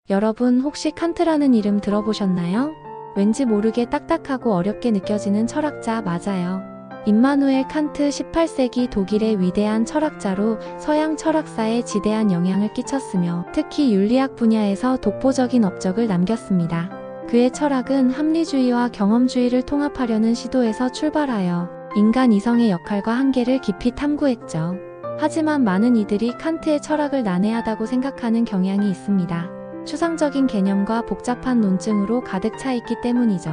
여러분 혹시 칸트라는 이름 들어보셨나요? 왠지 모르게 딱딱하고 어렵게 느껴지는 철학자 맞아요. 임마누엘 칸트 18세기 독일의 위대한 철학자로 서양 철학사에 지대한 영향을 끼쳤으며 특히 윤리학 분야에서 독보적인 업적을 남겼습니다. 그의 철학은 합리주의와 경험주의를 통합하려는 시도에서 출발하여 인간 이성의 역할과 한계를 깊이 탐구했죠. 하지만 많은 이들이 칸트의 철학을 난해하다고 생각하는 경향이 있습니다. 추상적인 개념과 복잡한 논증으로 가득 차 있기 때문이죠.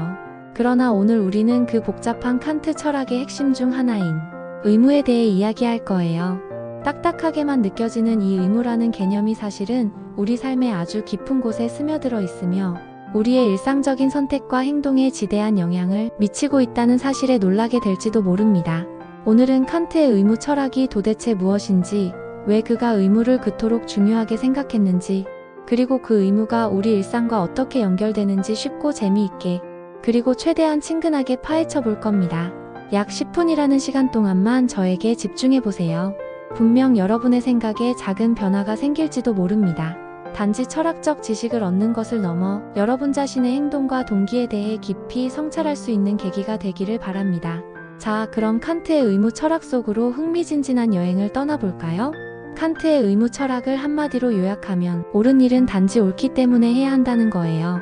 그러나 오늘 우리는 그 복잡한 칸트 철학의 핵심 중 하나인 의무에 대해 이야기할 거예요. 딱딱하게만 느껴지는 이 의무라는 개념이 사실은 우리 삶의 아주 깊은 곳에 스며들어 있으며 우리의 일상적인 선택과 행동에 지대한 영향을 미치고 있다는 사실에 놀라게 될지도 모릅니다. 오늘은 칸트의 의무 철학이 도대체 무엇인지, 왜 그가 의무를 그토록 중요하게 생각했는지, 그리고 그 의무가 우리 일상과 어떻게 연결되는지 쉽고 재미있게, 그리고 최대한 친근하게 파헤쳐 볼 겁니다. 약 10분이라는 시간 동안만 저에게 집중해 보세요. 분명 여러분의 생각에 작은 변화가 생길지도 모릅니다. 단지 철학적 지식을 얻는 것을 넘어 여러분 자신의 행동과 동기에 대해 깊이 성찰할 수 있는 계기가 되기를 바랍니다. 자, 그럼 칸트의 의무 철학 속으로 흥미진진한 여행을 떠나볼까요? 칸트의 의무 철학을 한마디로 요약하면 옳은 일은 단지 옳기 때문에 해야 한다는 거예요.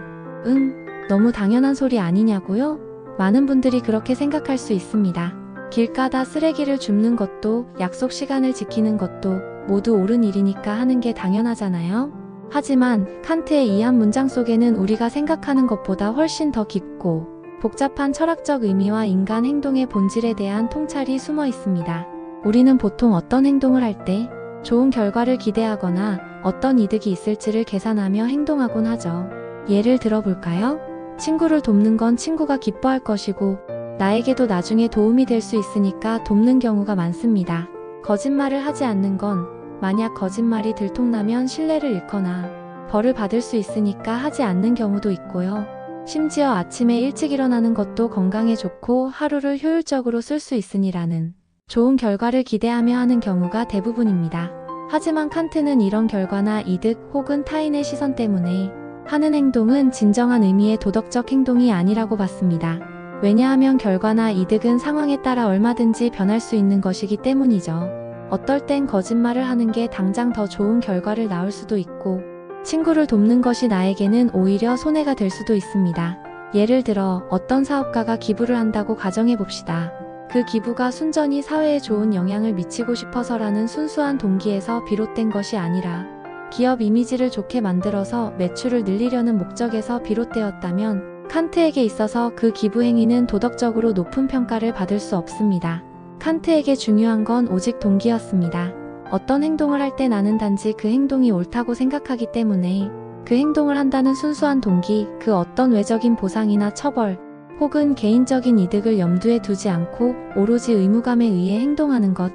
너무 당연한 소리 아니냐고요? 많은 분들이 그렇게 생각할 수 있습니다. 길 가다 쓰레기를 줍는 것도, 약속 시간을 지키는 것도 모두 옳은 일이니까 하는 게 당연하잖아요? 하지만 칸트의 이 한 문장 속에는 우리가 생각하는 것보다 훨씬 더 깊고 복잡한 철학적 의미와 인간 행동의 본질에 대한 통찰이 숨어 있습니다. 우리는 보통 어떤 행동을 할 때 좋은 결과를 기대하거나 어떤 이득이 있을지를 계산하며 행동하곤 하죠. 예를 들어볼까요? 친구를 돕는 건 친구가 기뻐할 것이고 나에게도 나중에 도움이 될 수 있으니까 돕는 경우가 많습니다. 거짓말을 하지 않는 건 만약 거짓말이 들통나면 신뢰를 잃거나 벌을 받을 수 있으니까 하지 않는 경우도 있고요. 심지어 아침에 일찍 일어나는 것도 건강에 좋고 하루를 효율적으로 쓸 수 있으니라는 좋은 결과를 기대하며 하는 경우가 대부분입니다. 하지만 칸트는 이런 결과나 이득 혹은 타인의 시선 때문에 하는 행동은 진정한 의미의 도덕적 행동이 아니라고 봤습니다. 왜냐하면 결과나 이득은 상황에 따라 얼마든지 변할 수 있는 것이기 때문이죠. 어떨 땐 거짓말을 하는 게 당장 더 좋은 결과를 낳을 수도 있고 친구를 돕는 것이 나에게는 오히려 손해가 될 수도 있습니다. 예를 들어 어떤 사업가가 기부를 한다고 가정해 봅시다. 그 기부가 순전히 사회에 좋은 영향을 미치고 싶어서라는 순수한 동기에서 비롯된 것이 아니라 기업 이미지를 좋게 만들어서 매출을 늘리려는 목적에서 비롯되었다면 칸트에게 있어서 그 기부 행위는 도덕적으로 높은 평가를 받을 수 없습니다. 칸트에게 중요한 건 오직 동기였습니다. 어떤 행동을 할 때 나는 단지 그 행동이 옳다고 생각하기 때문에 그 행동을 한다는 순수한 동기, 그 어떤 외적인 보상이나 처벌, 혹은 개인적인 이득을 염두에 두지 않고 오로지 의무감에 의해 행동하는 것.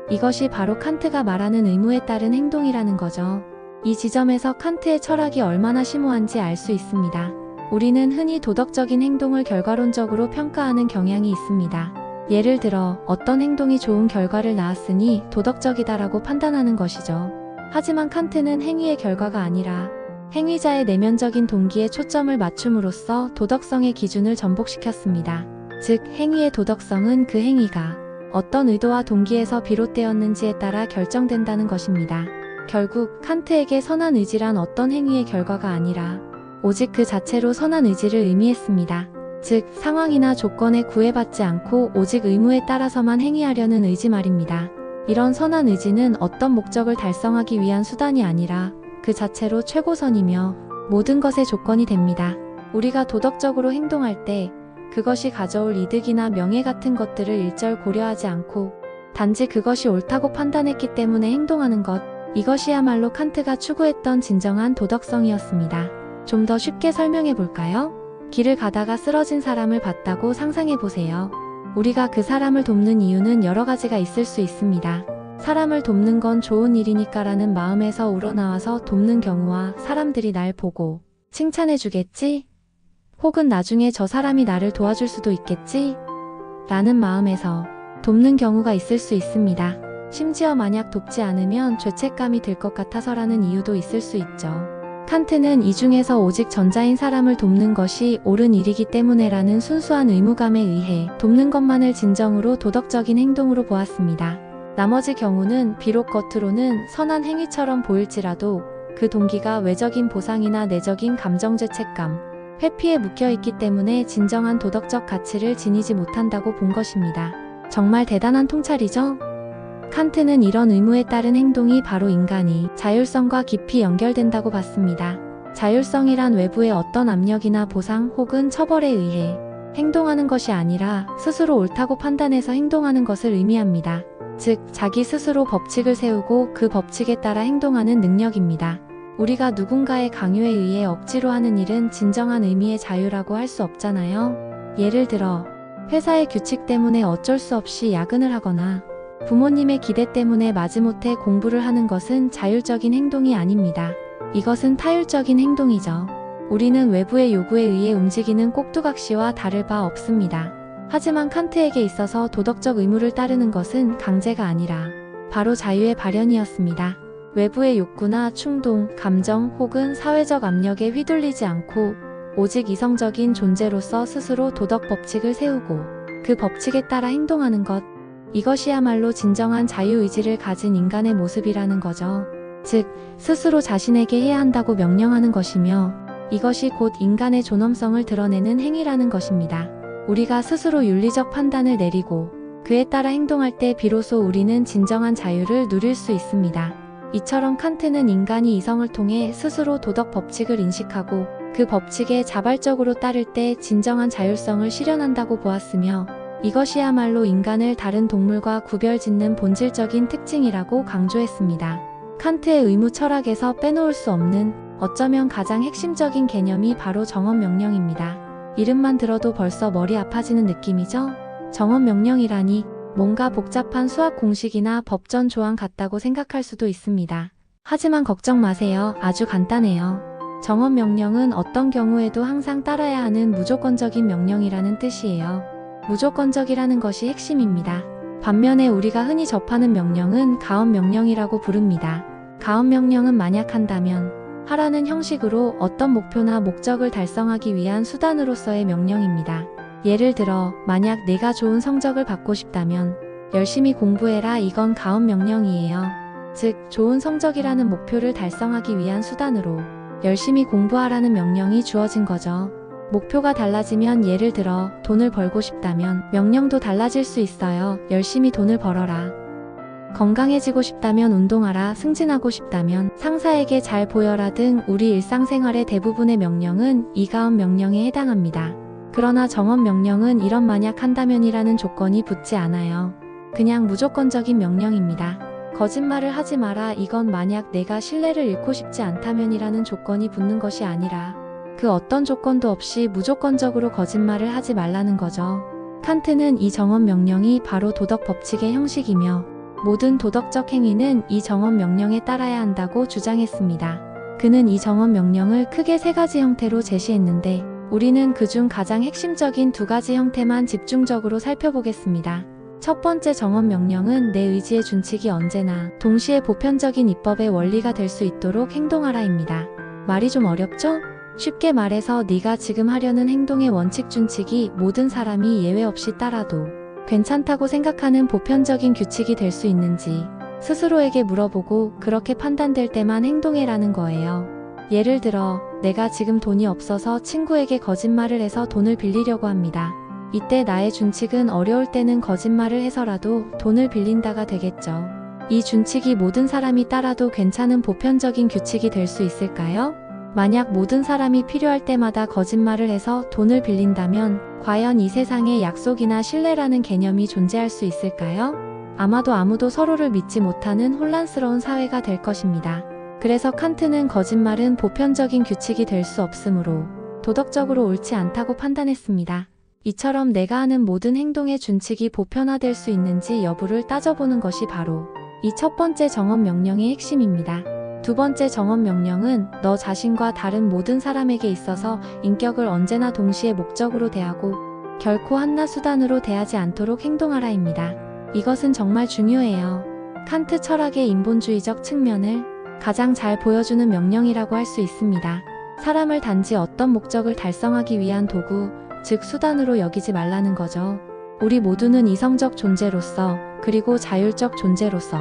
이것이 바로 칸트가 말하는 의무에 따른 행동이라는 거죠. 이 지점에서 칸트의 철학이 얼마나 심오한지 알 수 있습니다. 우리는 흔히 도덕적인 행동을 결과론적으로 평가하는 경향이 있습니다. 예를 들어 어떤 행동이 좋은 결과를 낳았으니 도덕적이다라고 판단하는 것이죠. 하지만 칸트는 행위의 결과가 아니라 행위자의 내면적인 동기에 초점을 맞춤으로써 도덕성의 기준을 전복시켰습니다. 즉, 행위의 도덕성은 그 행위가 어떤 의도와 동기에서 비롯되었는지에 따라 결정된다는 것입니다. 결국 칸트에게 선한 의지란 어떤 행위의 결과가 아니라 오직 그 자체로 선한 의지를 의미했습니다. 즉, 상황이나 조건에 구애받지 않고 오직 의무에 따라서만 행위하려는 의지 말입니다. 이런 선한 의지는 어떤 목적을 달성하기 위한 수단이 아니라 그 자체로 최고선이며 모든 것의 조건이 됩니다. 우리가 도덕적으로 행동할 때 그것이 가져올 이득이나 명예 같은 것들을 일절 고려하지 않고 단지 그것이 옳다고 판단했기 때문에 행동하는 것, 이것이야말로 칸트가 추구했던 진정한 도덕성이었습니다. 좀 더 쉽게 설명해 볼까요? 길을 가다가 쓰러진 사람을 봤다고 상상해 보세요. 우리가 그 사람을 돕는 이유는 여러 가지가 있을 수 있습니다. 사람을 돕는 건 좋은 일이니까라는 마음에서 우러나와서 돕는 경우와 사람들이 날 보고 칭찬해 주겠지? 혹은 나중에 저 사람이 나를 도와줄 수도 있겠지? 라는 마음에서 돕는 경우가 있을 수 있습니다. 심지어 만약 돕지 않으면 죄책감이 들 것 같아서라는 이유도 있을 수 있죠. 칸트는 이 중에서 오직 전자인 사람을 돕는 것이 옳은 일이기 때문에라는 순수한 의무감에 의해 돕는 것만을 진정으로 도덕적인 행동으로 보았습니다. 나머지 경우는 비록 겉으로는 선한 행위처럼 보일지라도 그 동기가 외적인 보상이나 내적인 감정 죄책감, 회피에 묶여있기 때문에 진정한 도덕적 가치를 지니지 못한다고 본 것입니다. 정말 대단한 통찰이죠? 칸트는 이런 의무에 따른 행동이 바로 인간이 자율성과 깊이 연결된다고 봤습니다. 자율성이란 외부의 어떤 압력이나 보상 혹은 처벌에 의해 행동하는 것이 아니라 스스로 옳다고 판단해서 행동하는 것을 의미합니다. 즉, 자기 스스로 법칙을 세우고 그 법칙에 따라 행동하는 능력입니다. 우리가 누군가의 강요에 의해 억지로 하는 일은 진정한 의미의 자유라고 할 수 없잖아요. 예를 들어, 회사의 규칙 때문에 어쩔 수 없이 야근을 하거나 부모님의 기대 때문에 마지못해 공부를 하는 것은 자율적인 행동이 아닙니다. 이것은 타율적인 행동이죠. 우리는 외부의 요구에 의해 움직이는 꼭두각시와 다를 바 없습니다. 하지만 칸트에게 있어서 도덕적 의무를 따르는 것은 강제가 아니라 바로 자유의 발현이었습니다. 외부의 욕구나 충동, 감정 혹은 사회적 압력에 휘둘리지 않고 오직 이성적인 존재로서 스스로 도덕 법칙을 세우고 그 법칙에 따라 행동하는 것, 이것이야말로 진정한 자유의지를 가진 인간의 모습이라는 거죠. 즉, 스스로 자신에게 해야 한다고 명령하는 것이며 이것이 곧 인간의 존엄성을 드러내는 행위라는 것입니다. 우리가 스스로 윤리적 판단을 내리고 그에 따라 행동할 때 비로소 우리는 진정한 자유를 누릴 수 있습니다. 이처럼 칸트는 인간이 이성을 통해 스스로 도덕 법칙을 인식하고 그 법칙에 자발적으로 따를 때 진정한 자율성을 실현한다고 보았으며 이것이야말로 인간을 다른 동물과 구별짓는 본질적인 특징이라고 강조했습니다. 칸트의 의무 철학에서 빼놓을 수 없는 어쩌면 가장 핵심적인 개념이 바로 정언명령입니다. 이름만 들어도 벌써 머리 아파지는 느낌이죠? 정언명령이라니 뭔가 복잡한 수학 공식이나 법전 조항 같다고 생각할 수도 있습니다. 하지만 걱정 마세요. 아주 간단해요. 정언명령은 어떤 경우에도 항상 따라야 하는 무조건적인 명령이라는 뜻이에요. 무조건적이라는 것이 핵심입니다. 반면에 우리가 흔히 접하는 명령은 가언명령이라고 부릅니다. 가언명령은 만약 한다면 하라는 형식으로 어떤 목표나 목적을 달성하기 위한 수단으로서의 명령입니다. 예를 들어, 만약 내가 좋은 성적을 받고 싶다면 열심히 공부해라, 이건 가언명령이에요. 즉, 좋은 성적이라는 목표를 달성하기 위한 수단으로 열심히 공부하라는 명령이 주어진 거죠. 목표가 달라지면 예를 들어 돈을 벌고 싶다면 명령도 달라질 수 있어요. 열심히 돈을 벌어라. 건강해지고 싶다면 운동하라. 승진하고 싶다면 상사에게 잘 보여라 등 우리 일상생활의 대부분의 명령은 이가언 명령에 해당합니다. 그러나 정언 명령은 이런 만약 한다면이라는 조건이 붙지 않아요. 그냥 무조건적인 명령입니다. 거짓말을 하지 마라. 이건 만약 내가 신뢰를 잃고 싶지 않다면이라는 조건이 붙는 것이 아니라 그 어떤 조건도 없이 무조건적으로 거짓말을 하지 말라는 거죠. 칸트는 이 정언 명령이 바로 도덕 법칙의 형식이며 모든 도덕적 행위는 이 정언 명령에 따라야 한다고 주장했습니다. 그는 이 정언 명령을 크게 세 가지 형태로 제시했는데 우리는 그중 가장 핵심적인 두 가지 형태만 집중적으로 살펴보겠습니다. 첫 번째 정언 명령은 내 의지의 준칙이 언제나 동시에 보편적인 입법의 원리가 될 수 있도록 행동하라입니다. 말이 좀 어렵죠? 쉽게 말해서 네가 지금 하려는 행동의 원칙 준칙이 모든 사람이 예외 없이 따라도 괜찮다고 생각하는 보편적인 규칙이 될 수 있는지 스스로에게 물어보고 그렇게 판단될 때만 행동해라는 거예요. 예를 들어, 내가 지금 돈이 없어서 친구에게 거짓말을 해서 돈을 빌리려고 합니다. 이때 나의 준칙은 어려울 때는 거짓말을 해서라도 돈을 빌린다가 되겠죠. 이 준칙이 모든 사람이 따라도 괜찮은 보편적인 규칙이 될 수 있을까요? 만약 모든 사람이 필요할 때마다 거짓말을 해서 돈을 빌린다면 과연 이 세상에 약속이나 신뢰라는 개념이 존재할 수 있을까요? 아마도 아무도 서로를 믿지 못하는 혼란스러운 사회가 될 것입니다. 그래서 칸트는 거짓말은 보편적인 규칙이 될 수 없으므로 도덕적으로 옳지 않다고 판단했습니다. 이처럼 내가 하는 모든 행동의 준칙이 보편화될 수 있는지 여부를 따져보는 것이 바로 이 첫 번째 정언 명령의 핵심입니다. 두 번째 정언 명령은 너 자신과 다른 모든 사람에게 있어서 인격을 언제나 동시에 목적으로 대하고 결코 한낱 수단으로 대하지 않도록 행동하라입니다. 이것은 정말 중요해요. 칸트 철학의 인본주의적 측면을 가장 잘 보여주는 명령이라고 할 수 있습니다. 사람을 단지 어떤 목적을 달성하기 위한 도구, 즉 수단으로 여기지 말라는 거죠. 우리 모두는 이성적 존재로서, 그리고 자율적 존재로서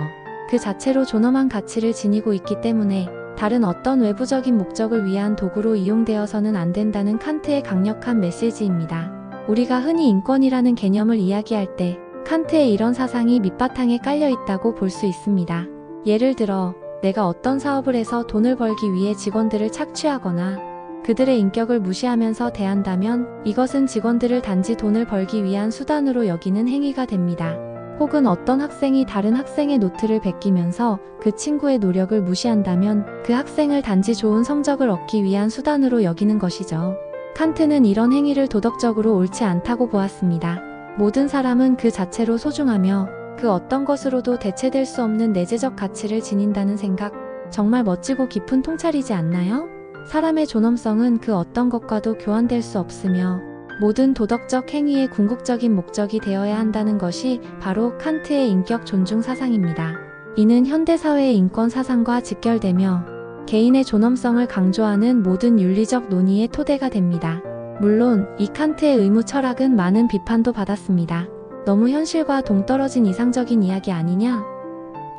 그 자체로 존엄한 가치를 지니고 있기 때문에 다른 어떤 외부적인 목적을 위한 도구로 이용되어서는 안 된다는 칸트의 강력한 메시지입니다. 우리가 흔히 인권이라는 개념을 이야기할 때 칸트의 이런 사상이 밑바탕에 깔려 있다고 볼 수 있습니다. 예를 들어 내가 어떤 사업을 해서 돈을 벌기 위해 직원들을 착취하거나 그들의 인격을 무시하면서 대한다면 이것은 직원들을 단지 돈을 벌기 위한 수단으로 여기는 행위가 됩니다. 혹은 어떤 학생이 다른 학생의 노트를 베끼면서 그 친구의 노력을 무시한다면 그 학생을 단지 좋은 성적을 얻기 위한 수단으로 여기는 것이죠. 칸트는 이런 행위를 도덕적으로 옳지 않다고 보았습니다. 모든 사람은 그 자체로 소중하며 그 어떤 것으로도 대체될 수 없는 내재적 가치를 지닌다는 생각, 정말 멋지고 깊은 통찰이지 않나요? 사람의 존엄성은 그 어떤 것과도 교환될 수 없으며 모든 도덕적 행위의 궁극적인 목적이 되어야 한다는 것이 바로 칸트의 인격 존중 사상입니다. 이는 현대사회의 인권 사상과 직결되며 개인의 존엄성을 강조하는 모든 윤리적 논의의 토대가 됩니다. 물론 이 칸트의 의무 철학은 많은 비판도 받았습니다. 너무 현실과 동떨어진 이상적인 이야기 아니냐?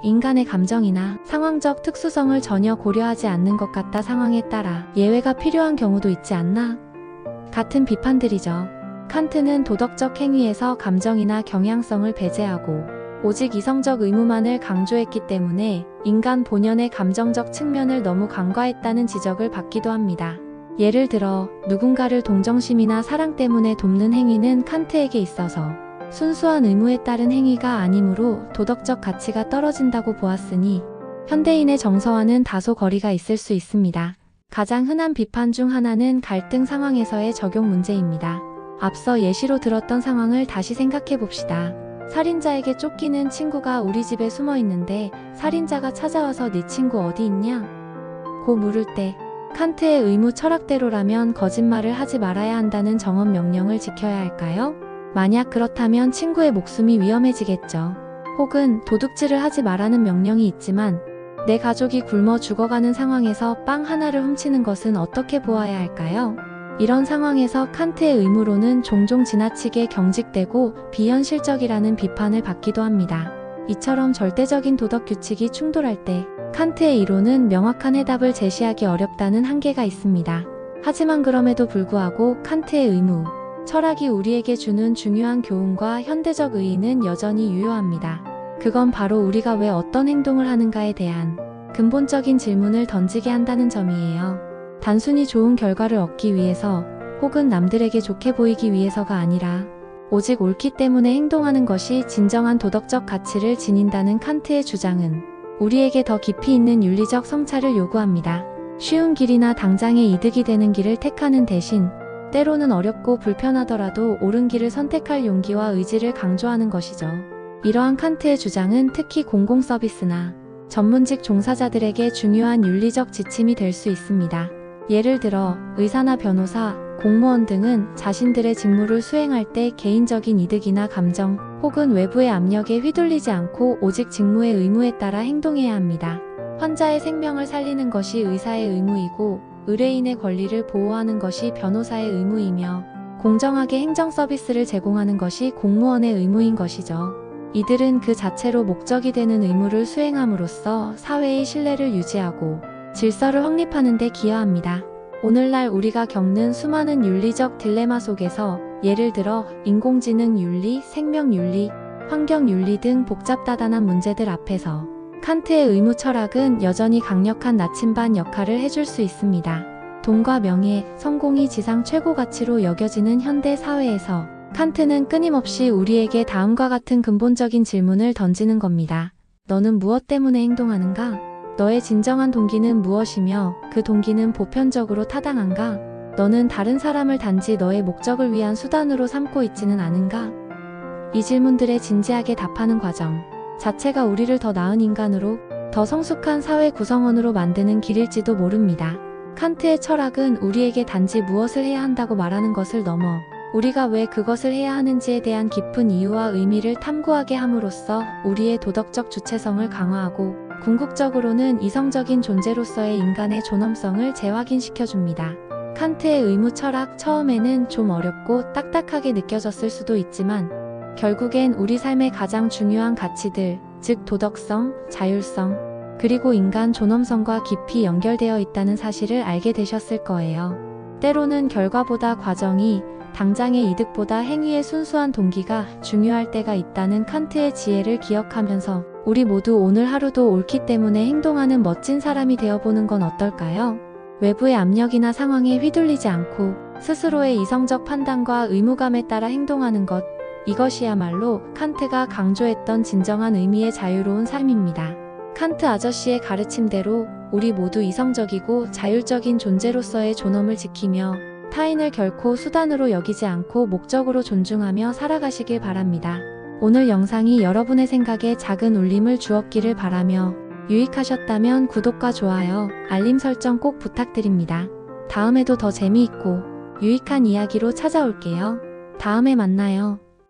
인간의 감정이나 상황적 특수성을 전혀 고려하지 않는 것 같다. 상황에 따라 예외가 필요한 경우도 있지 않나? 같은 비판들이죠. 칸트는 도덕적 행위에서 감정이나 경향성을 배제하고 오직 이성적 의무만을 강조했기 때문에 인간 본연의 감정적 측면을 너무 간과했다는 지적을 받기도 합니다. 예를 들어 누군가를 동정심이나 사랑 때문에 돕는 행위는 칸트에게 있어서 순수한 의무에 따른 행위가 아니므로 도덕적 가치가 떨어진다고 보았으니 현대인의 정서와는 다소 거리가 있을 수 있습니다. 가장 흔한 비판 중 하나는 갈등 상황에서의 적용 문제입니다. 앞서 예시로 들었던 상황을 다시 생각해 봅시다. 살인자에게 쫓기는 친구가 우리 집에 숨어 있는데 살인자가 찾아와서 네 친구 어디 있냐? 고 물을 때 칸트의 의무 철학대로라면 거짓말을 하지 말아야 한다는 정언 명령을 지켜야 할까요? 만약 그렇다면 친구의 목숨이 위험해지겠죠. 혹은 도둑질을 하지 말라는 명령이 있지만 내 가족이 굶어 죽어가는 상황에서 빵 하나를 훔치는 것은 어떻게 보아야 할까요? 이런 상황에서 칸트의 의무로는 종종 지나치게 경직되고 비현실적이라는 비판을 받기도 합니다. 이처럼 절대적인 도덕 규칙이 충돌할 때 칸트의 이론은 명확한 해답을 제시하기 어렵다는 한계가 있습니다. 하지만 그럼에도 불구하고 칸트의 의무, 철학이 우리에게 주는 중요한 교훈과 현대적 의의는 여전히 유효합니다. 그건 바로 우리가 왜 어떤 행동을 하는가에 대한 근본적인 질문을 던지게 한다는 점이에요. 단순히 좋은 결과를 얻기 위해서 혹은 남들에게 좋게 보이기 위해서가 아니라 오직 옳기 때문에 행동하는 것이 진정한 도덕적 가치를 지닌다는 칸트의 주장은 우리에게 더 깊이 있는 윤리적 성찰을 요구합니다. 쉬운 길이나 당장의 이득이 되는 길을 택하는 대신 때로는 어렵고 불편하더라도 옳은 길을 선택할 용기와 의지를 강조하는 것이죠. 이러한 칸트의 주장은 특히 공공서비스나 전문직 종사자들에게 중요한 윤리적 지침이 될 수 있습니다. 예를 들어 의사나 변호사, 공무원 등은 자신들의 직무를 수행할 때 개인적인 이득이나 감정 혹은 외부의 압력에 휘둘리지 않고 오직 직무의 의무에 따라 행동해야 합니다. 환자의 생명을 살리는 것이 의사의 의무이고 의뢰인의 권리를 보호하는 것이 변호사의 의무이며 공정하게 행정 서비스를 제공하는 것이 공무원의 의무인 것이죠. 이들은 그 자체로 목적이 되는 의무를 수행함으로써 사회의 신뢰를 유지하고 질서를 확립하는 데 기여합니다. 오늘날 우리가 겪는 수많은 윤리적 딜레마 속에서 예를 들어 인공지능 윤리, 생명윤리, 환경윤리 등 복잡다단한 문제들 앞에서 칸트의 의무 철학은 여전히 강력한 나침반 역할을 해줄 수 있습니다. 돈과 명예, 성공이 지상 최고 가치로 여겨지는 현대 사회에서 칸트는 끊임없이 우리에게 다음과 같은 근본적인 질문을 던지는 겁니다. 너는 무엇 때문에 행동하는가? 너의 진정한 동기는 무엇이며 그 동기는 보편적으로 타당한가? 너는 다른 사람을 단지 너의 목적을 위한 수단으로 삼고 있지는 않은가? 이 질문들에 진지하게 답하는 과정 자체가 우리를 더 나은 인간으로, 더 성숙한 사회 구성원으로 만드는 길일지도 모릅니다. 칸트의 철학은 우리에게 단지 무엇을 해야 한다고 말하는 것을 넘어 우리가 왜 그것을 해야 하는지에 대한 깊은 이유와 의미를 탐구하게 함으로써 우리의 도덕적 주체성을 강화하고 궁극적으로는 이성적인 존재로서의 인간의 존엄성을 재확인시켜줍니다. 칸트의 의무 철학, 처음에는 좀 어렵고 딱딱하게 느껴졌을 수도 있지만 결국엔 우리 삶의 가장 중요한 가치들, 즉 도덕성, 자율성, 그리고 인간 존엄성과 깊이 연결되어 있다는 사실을 알게 되셨을 거예요. 때로는 결과보다 과정이, 당장의 이득보다 행위의 순수한 동기가 중요할 때가 있다는 칸트의 지혜를 기억하면서 우리 모두 오늘 하루도 옳기 때문에 행동하는 멋진 사람이 되어보는 건 어떨까요? 외부의 압력이나 상황에 휘둘리지 않고 스스로의 이성적 판단과 의무감에 따라 행동하는 것, 이것이야말로 칸트가 강조했던 진정한 의미의 자유로운 삶입니다. 칸트 아저씨의 가르침대로 우리 모두 이성적이고 자율적인 존재로서의 존엄을 지키며 타인을 결코 수단으로 여기지 않고 목적으로 존중하며 살아가시길 바랍니다. 오늘 영상이 여러분의 생각에 작은 울림을 주었기를 바라며 유익하셨다면 구독과 좋아요, 알림 설정 꼭 부탁드립니다. 다음에도 더 재미있고 유익한 이야기로 찾아올게요. 다음에 만나요.